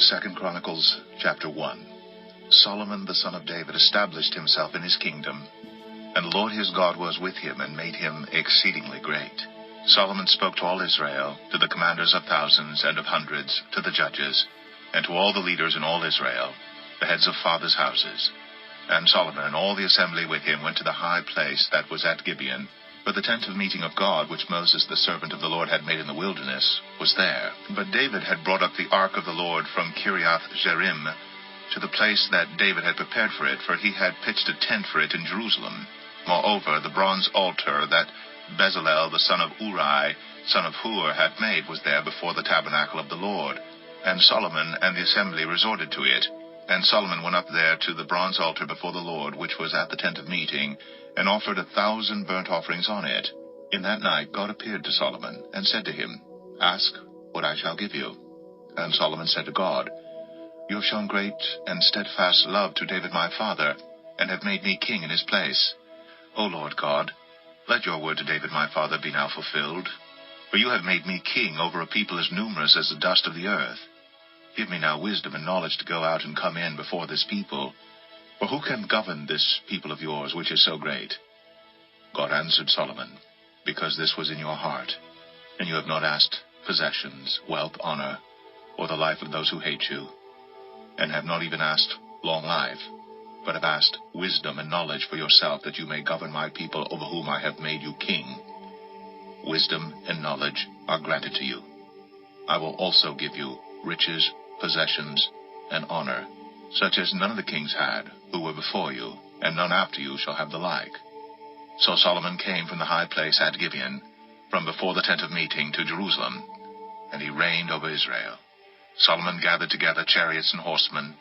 2 Chronicles chapter 1. Solomon the son of David established himself in his kingdom, and the Lord his God was with him and made him exceedingly great. Solomon spoke to all Israel, to the commanders of thousands and of hundreds, to the judges, and to all the leaders in all Israel, the heads of fathers' houses. And Solomon and all the assembly with him went to the high place that was at Gibeon, for the tent of meeting of God, which Moses the servant of the Lord had made in the wilderness, was there. But David had brought up the ark of the Lord from Kiriath-Jearim to the place that David had prepared for it, for he had pitched a tent for it in Jerusalem. Moreover, the bronze altar that Bezalel the son of Uri, son of Hur, had made was there before the tabernacle of the Lord. And Solomon and the assembly resorted to it. And Solomon went up there to the bronze altar before the Lord, which was at the tent of meeting, and offered 1,000 burnt offerings on it. In that night God appeared to Solomon, and said to him, Ask what I shall give you. And Solomon said to God, You have shown great and steadfast love to David my father, and have made me king in his place. O Lord God, let your word to David my father be now fulfilled. For you have made me king over a people as numerous as the dust of the earth. Give me now wisdom and knowledge to go out and come in before this people. For who can govern this people of yours, which is so great? God answered Solomon, Because this was in your heart, and you have not asked possessions, wealth, honor, or the life of those who hate you, and have not even asked long life, but have asked wisdom and knowledge for yourself, that you may govern my people over whom I have made you king. Wisdom and knowledge are granted to you. I will also give you riches, possessions, and honor, such as none of the kings had who were before you, and none after you shall have the like. So Solomon came from the high place at Gibeon, from before the tent of meeting, to Jerusalem, and he reigned over Israel. Solomon gathered together chariots and horsemen.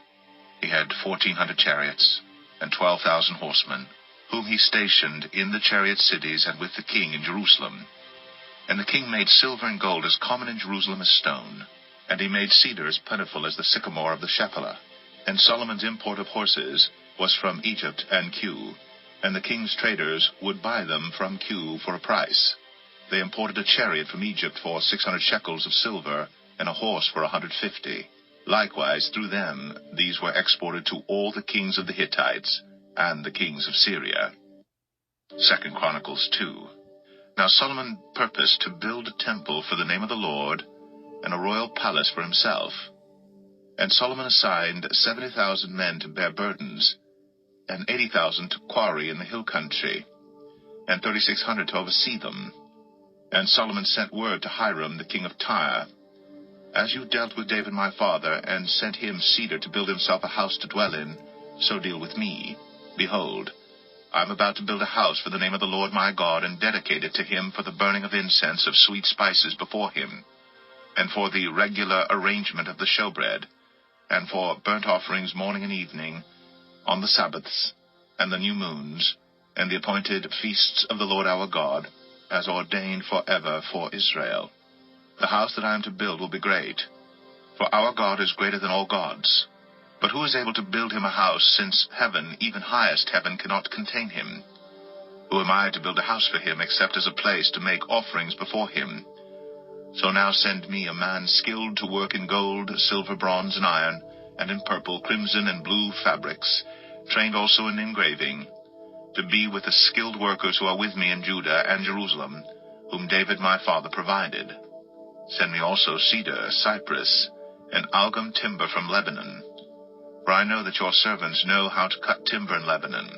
He had 1,400 chariots and 12,000 horsemen, whom he stationed in the chariot cities and with the king in Jerusalem. And the king made silver and gold as common in Jerusalem as stone, and he made cedar as plentiful as the sycamore of the Shephelah. And Solomon's import of horses was from Egypt and Cu, and the king's traders would buy them from Cu for a price. They imported a chariot from Egypt for 600 shekels of silver, and a horse for 150. Likewise, through them, these were exported to all the kings of the Hittites and the kings of Syria. 2 Chronicles 2. Now Solomon purposed to build a temple for the name of the Lord, and a royal palace for himself. And Solomon assigned 70,000 men to bear burdens, and 80,000 to quarry in the hill country, and 3,600 to oversee them. And Solomon sent word to Hiram the king of Tyre, As you dealt with David my father, and sent him cedar to build himself a house to dwell in, so deal with me. Behold, I am about to build a house for the name of the Lord my God, and dedicate it to him for the burning of incense of sweet spices before him, and for the regular arrangement of the showbread, and for burnt offerings morning and evening, on the Sabbaths, and the new moons, and the appointed feasts of the Lord our God, as ordained forever for Israel. The house that I am to build will be great, for our God is greater than all gods. But who is able to build him a house, since heaven, even highest heaven, cannot contain him? Who am I to build a house for him, except as a place to make offerings before him? So now send me a man skilled to work in gold, silver, bronze, and iron, and in purple, crimson, and blue fabrics, trained also in engraving, to be with the skilled workers who are with me in Judah and Jerusalem, whom David my father provided. Send me also cedar, cypress, and algum timber from Lebanon, for I know that your servants know how to cut timber in Lebanon.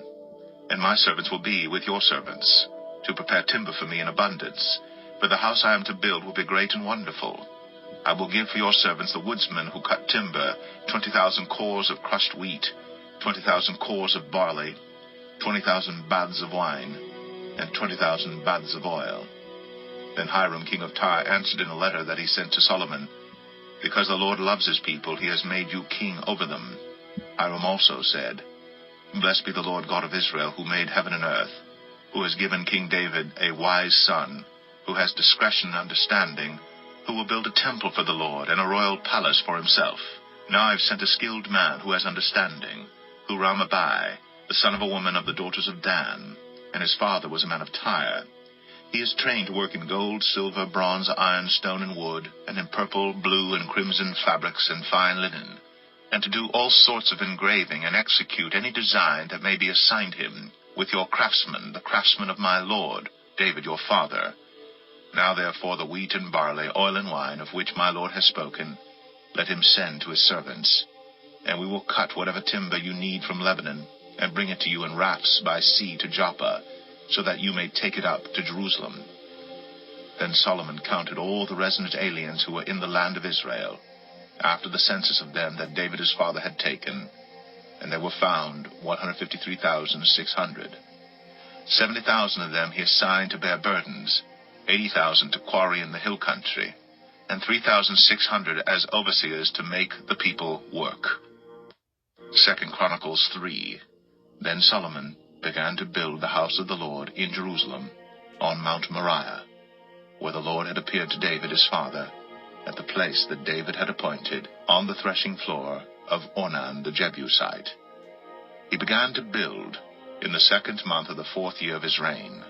And my servants will be with your servants, to prepare timber for me in abundance, for the house I am to build will be great and wonderful. I will give for your servants the woodsmen who cut timber 20,000 cores of crushed wheat, 20,000 cores of barley, 20,000 baths of wine, and 20,000 baths of oil. Then Hiram king of Tyre answered in a letter that he sent to Solomon, Because the Lord loves his people, he has made you king over them. Hiram also said, Blessed be the Lord God of Israel, who made heaven and earth, who has given King David a wise son, who has discretion and understanding, who will build a temple for the Lord, and a royal palace for himself. Now I have sent a skilled man who has understanding, Huram-Abai, the son of a woman of the daughters of Dan, and his father was a man of Tyre. He is trained to work in gold, silver, bronze, iron, stone, and wood, and in purple, blue, and crimson fabrics and fine linen, and to do all sorts of engraving and execute any design that may be assigned him, with your craftsmen, the craftsmen of my lord, David your father. Now therefore the wheat and barley, oil and wine, of which my lord has spoken, let him send to his servants, and we will cut whatever timber you need from Lebanon, and bring it to you in rafts by sea to Joppa, so that you may take it up to Jerusalem. Then Solomon counted all the resident aliens who were in the land of Israel, after the census of them that David his father had taken, and there were found 153,600. 70,000 of them he assigned to bear burdens, 80,000 to quarry in the hill country, and 3,600 as overseers to make the people work. 2 Chronicles 3. Then Solomon began to build the house of the Lord in Jerusalem, on Mount Moriah, where the Lord had appeared to David his father, at the place that David had appointed, on the threshing floor of Ornan the Jebusite. He began to build in the 2nd month of the 4th year of his reign.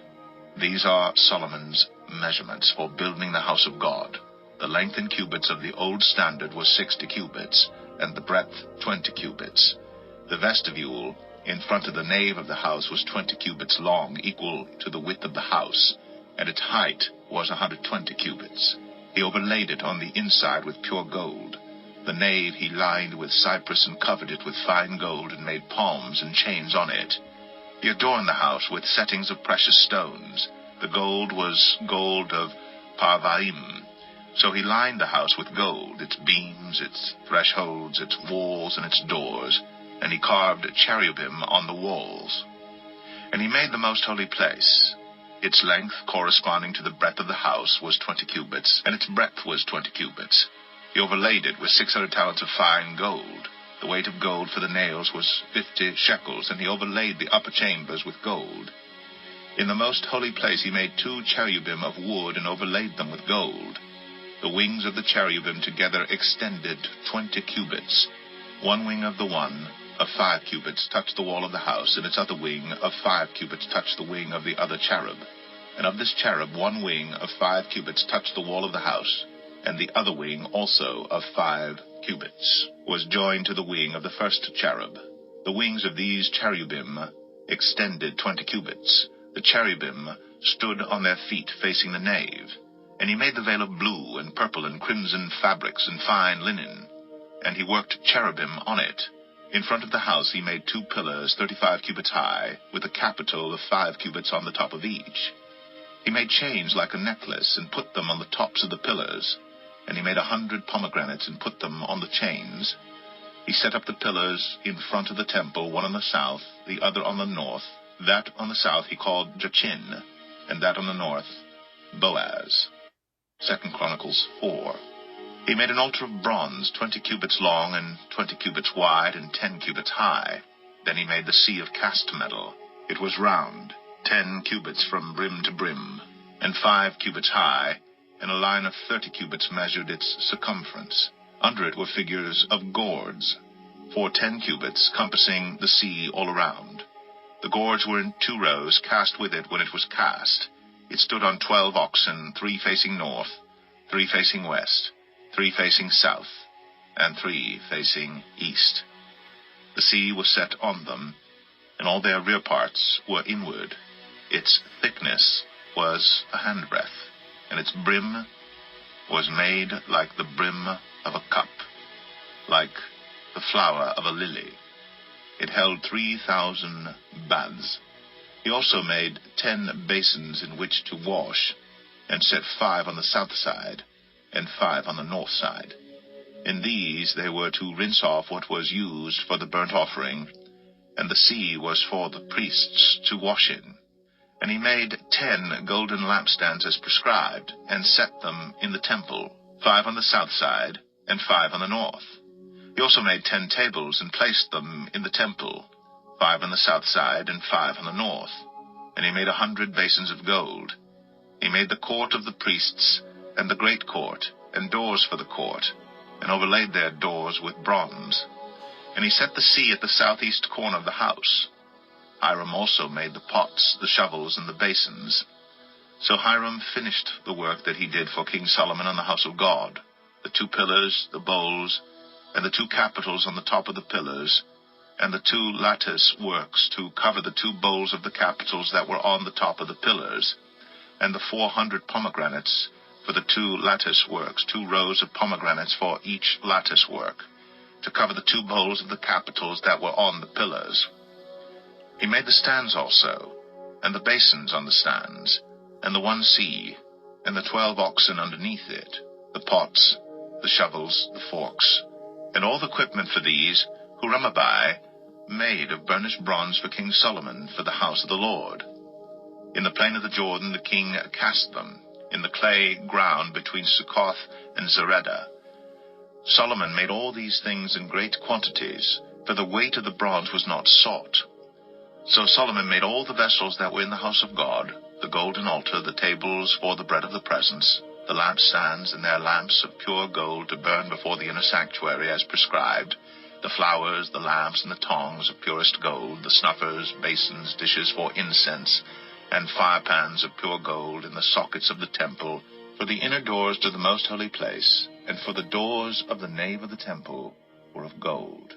These are Solomon's measurements for building the house of God. The length in cubits of the old standard was 60 cubits, and the breadth 20 cubits. The vestibule in front of the nave of the house was 20 cubits long, equal to the width of the house, and its height was 120 cubits. He overlaid it on the inside with pure gold. The nave he lined with cypress and covered it with fine gold, and made palms and chains on it. He adorned the house with settings of precious stones. The gold was gold of Parvaim. So he lined the house with gold, its beams, its thresholds, its walls, and its doors, and he carved cherubim on the walls. And he made the most holy place. Its length, corresponding to the breadth of the house, was 20 cubits, and its breadth was 20 cubits. He overlaid it with 600 talents of fine gold. The weight of gold for the nails was 50 shekels, and he overlaid the upper chambers with gold. In the most holy place he made 2 cherubim of wood, and overlaid them with gold. The wings of the cherubim together extended 20 cubits. One wing of the one of 5 cubits touched the wall of the house, and its other wing of 5 cubits touched the wing of the other cherub. And of this cherub one wing of 5 cubits touched the wall of the house, and the other wing also of 5 cubits was joined to the wing of the first cherub. The wings of these cherubim extended 20 cubits. The cherubim stood on their feet facing the nave. And he made the veil of blue and purple and crimson fabrics and fine linen, and he worked cherubim on it. In front of the house he made 2 pillars 35 cubits high, with a capital of 5 cubits on the top of each. He made chains like a necklace, and put them on the tops of the pillars, and he made 100 pomegranates, and put them on the chains. He set up the pillars in front of the temple, one on the south, the other on the north. That on the south he called Jachin, and that on the north Boaz. 2 Chronicles 4. He made an altar of bronze, 20 cubits long and 20 cubits wide and 10 cubits high. Then he made the sea of cast metal. It was round, 10 cubits from brim to brim, and 5 cubits high, and a line of 30 cubits measured its circumference. Under it were figures of gourds, for 10 cubits, compassing the sea all around. The gourds were in 2 rows, cast with it when it was cast. It stood on 12 oxen, 3 facing north, 3 facing west, 3 facing south, and 3 facing east. The sea was set on them, and all their rear parts were inward. Its thickness was a handbreadth, and its brim was made like the brim of a cup, like the flower of a lily. It held 3,000 baths. He also made 10 basins in which to wash, and set 5 on the south side, and 5 on the north side. In these they were to rinse off what was used for the burnt offering, and the sea was for the priests to wash in. And he made 10 golden lampstands as prescribed, and set them in the temple, 5 on the south side, and 5 on the north. He also made 10 tables, and placed them in the temple, 5 on the south side, and 5 on the north. And he made 100 basins of gold. He made the court of the priests, and the great court, and doors for the court, and overlaid their doors with bronze. And he set the sea at the southeast corner of the house. Hiram also made the pots, the shovels, and the basins. So Hiram finished the work that he did for King Solomon on the house of God, the 2 pillars, the bowls, and the 2 capitals on the top of the pillars, and the 2 lattice works to cover the 2 bowls of the capitals that were on the top of the pillars, and the 400 pomegranates for the 2 lattice works, 2 rows of pomegranates for each lattice work, to cover the 2 bowls of the capitals that were on the pillars. He made the stands also, and the basins on the stands, and the 1 sea, and the 12 oxen underneath it, the pots, the shovels, the forks, and all the equipment for these Huramabai made of burnished bronze for King Solomon for the house of the Lord. In the plain of the Jordan the king cast them, in the clay ground between Succoth and Zeredah. Solomon made all these things in great quantities, for the weight of the bronze was not sought. So Solomon made all the vessels that were in the house of God, the golden altar, the tables for the bread of the presence, the lampstands and their lamps of pure gold to burn before the inner sanctuary as prescribed, the flowers, the lamps, and the tongs of purest gold, the snuffers, basins, dishes for incense, and firepans of pure gold in the sockets of the temple, for the inner doors to the most holy place, and for the doors of the nave of the temple were of gold.